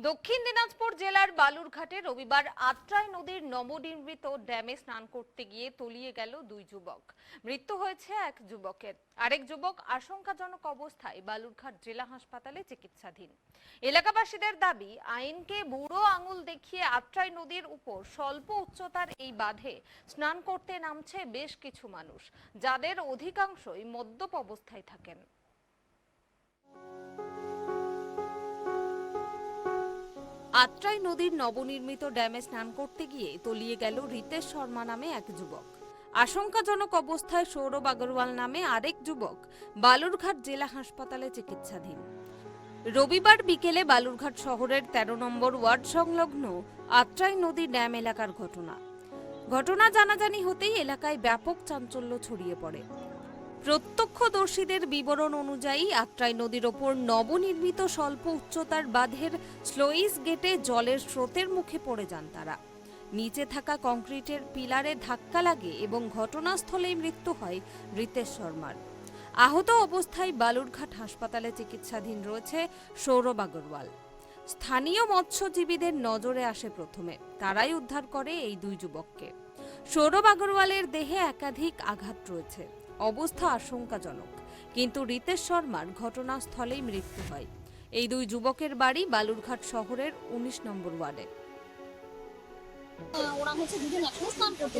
দক্ষিণ দিনাজপুর জেলার বালুরঘাটে রবিবার আত্রাই নদীর নবনির্মিত ড্যামে স্নান করতে গিয়ে তলিয়ে গেল দুই যুবক। মৃত্যু হয়েছে এক যুবকের, আরেক যুবক আশঙ্কাজনক অবস্থায় বালুরঘাট জেলা হাসপাতালে চিকিৎসাধীন। এলাকাবাসীদের দাবি, আইনকে বুড়ো আঙুল দেখিয়ে আত্রাই নদীর উপর স্বল্প উচ্চতার এই বাঁধে স্নান করতে নামছে বেশ কিছু মানুষ, যাদের অধিকাংশই মদ্যপ অবস্থায় থাকেন। আত্রাই নদীর নবনির্মিত ড্যামে স্নান করতে গিয়ে তলিয়ে গেল রিতেশ শর্মা নামে এক যুবক। আশঙ্কাজনক অবস্থায় সৌরভ আগরওয়াল নামে আরেক যুবক বালুরঘাট জেলা হাসপাতালে চিকিৎসাধীন। রবিবার বিকেলে বালুরঘাট শহরের ১৩ নম্বর ওয়ার্ড সংলগ্ন আত্রাই নদী ড্যাম এলাকার ঘটনা জানাজানি হতেই এলাকায় ব্যাপক চাঞ্চল্য ছড়িয়ে পড়ে। প্রত্যক্ষদর্শীদের বিবরণ অনুযায়ী আত্রাই নদীর ওপর নবনির্মিত স্বল্প উচ্চতার বাঁধের স্লুইস গেটে জলের স্রোতের মুখে পড়ে যান তারা। নিচে থাকা কংক্রিটের পিলারে ধাক্কা লাগে এবং ঘটনাস্থলেই মৃত্যু হয় রিতেশ শর্মার। আহত অবস্থায় বালুরঘাট হাসপাতালে চিকিৎসাধীন রয়েছে সৌরভ আগরওয়াল। স্থানীয় মৎস্যজীবীদের নজরে আসে প্রথমে, তারাই উদ্ধার করে এই দুই যুবককে। সৌরভ আগরওয়ালের দেহে একাধিক আঘাত রয়েছে, অবস্থা আশঙ্কাজনক, কিন্তু রিতেশ শর্মার ঘটনাস্থলেই মৃত্যু হয়। এই দুই যুবকের বাড়ি বালুরঘাট শহরের ১৯ নম্বর ওয়ার্ডে। ওরা হচ্ছে দুজন একসঙ্গে স্নান করতে,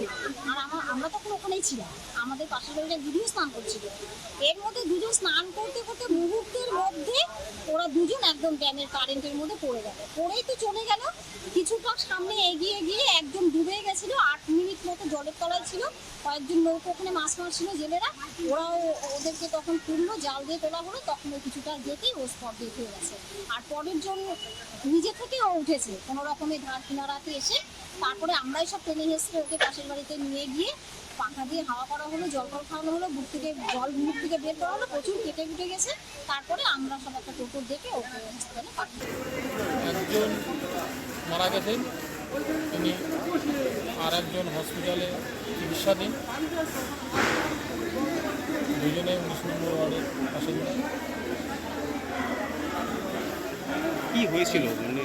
আর আমরা তখন ওখানেই ছিলাম। আমাদের পাশের বাড়িটা দুজন স্নান করছিল। এর মধ্যে দুজন স্নান করতে করতে মুহূর্তের মধ্যে ওরা দুজন একদম ড্যামের কারেন্টের মধ্যে পড়ে গেল। পড়েই তো চলে গেল। কিছুটা সামনে এগিয়ে গিয়ে একজন ডুবে গেছিল, ৮ মিনিট মতো জলের তলায় ছিল। কয়েকজন লোক ওখানে মাছ মারছিল জেলেরা, ওরাও ওদেরকে তখন তুললো, জাল দিয়ে তোলা হলো। তখন ওই কিছুটা যেতেই ও স্পট দিয়ে হয়ে গেছে। আর পরের জন নিজে থেকে ও উঠেছে কোনো রকমে ধার কিনারাতে এসে। তারপরে আমরাই সব টেনে এসে ওকে পাশের বাড়িতে নিয়ে গিয়ে পাখা দিয়ে হাওয়া করা হলো, জল খাওয়ানো হলো, বুক থেকে জল মুখ থেকে বের করা হলো, প্রচুর কেটে কুটে গেছে। তারপরে আমরা সব একটা টোটো দেখে ওকে হসপিটালে পাঠিয়ে। একজন মারা গেছেন, তিনি আর একজন হসপিটালে চিকিৎসাধীন। দুজনে ১৯ নম্বর ওয়ার্ডের বাসিন্দা। কি হয়েছিল? মানে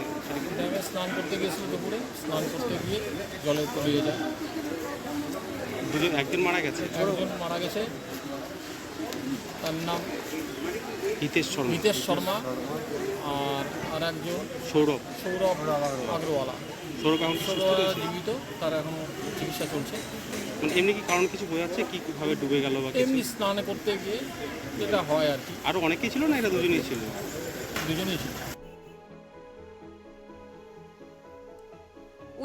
ড্যামে স্নান করতে গিয়েছিল, দুপুরে স্নান করতে গিয়ে জলে তলিয়ে যায়। একজন মারা গেছে, একজন মারা গেছে, তার নাম হিতেশ শর্মা, আর একজন সৌরভ আগরওয়ালা। সৌরভ এখন জীবিত, তার এখনো চিকিৎসা চলছে। মানে এমনি কি কারণ কিছু বোঝাচ্ছে কিভাবে ডুবে গেল বা এমনি স্নানে করতে গিয়ে যেটা হয় আর কি। আরো অনেকেই ছিল না, এরা দুজনেই ছিল? দুজনেই ছিল।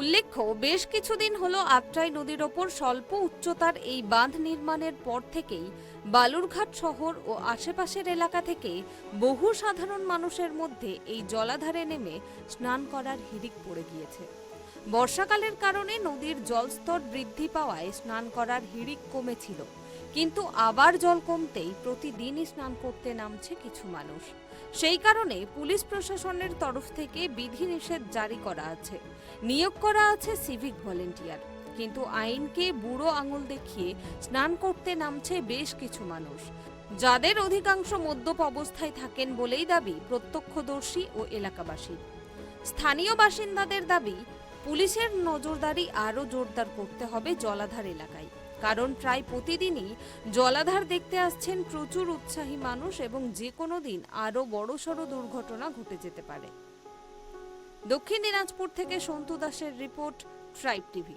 উল্লেখ্য, বেশ কিছুদিন হলো আত্রাই নদীর ওপর স্বল্প উচ্চতার এই বাঁধ নির্মাণের পর থেকেই বালুরঘাট শহর ও আশেপাশের এলাকা থেকে বহু সাধারণ মানুষের মধ্যে এই জলাধারে নেমে স্নান করার হিড়িক পড়ে গিয়েছে। বর্ষাকালের কারণে নদীর জলস্তর বৃদ্ধি পাওয়ায় স্নান করার হিড়িক কমেছিল, কিন্তু আবার জল কমতেই প্রতিদিনই স্নান করতে নামছে কিছু মানুষ। সেই কারণে পুলিশ প্রশাসনের তরফ থেকে বিধিনিষেধ জারি করা আছে, নিয়োগ করা আছে সিভিক ভলেন্টিয়ার, কিন্তু আইনকে বুড়ো আঙুল দেখিয়ে স্নান করতে নামছে বেশ কিছু মানুষ, যাদের অধিকাংশ মদ্যপ অবস্থায় থাকেন বলেই দাবি প্রত্যক্ষদর্শী ও এলাকাবাসীর। স্থানীয় বাসিন্দাদের দাবি, পুলিশের নজরদারি আরও জোরদার করতে হবে জলাধার এলাকায়, কারণ প্রায় প্রতিদিনই জলাধার দেখতে আসছেন প্রচুর উৎসাহী মানুষ এবং যে কোনো দিন আরও বড়সড় দুর্ঘটনা ঘটে যেতে পারে। দক্ষিণ দিনাজপুর থেকে সন্তু দাসের রিপোর্ট, ট্রাইব টিভি।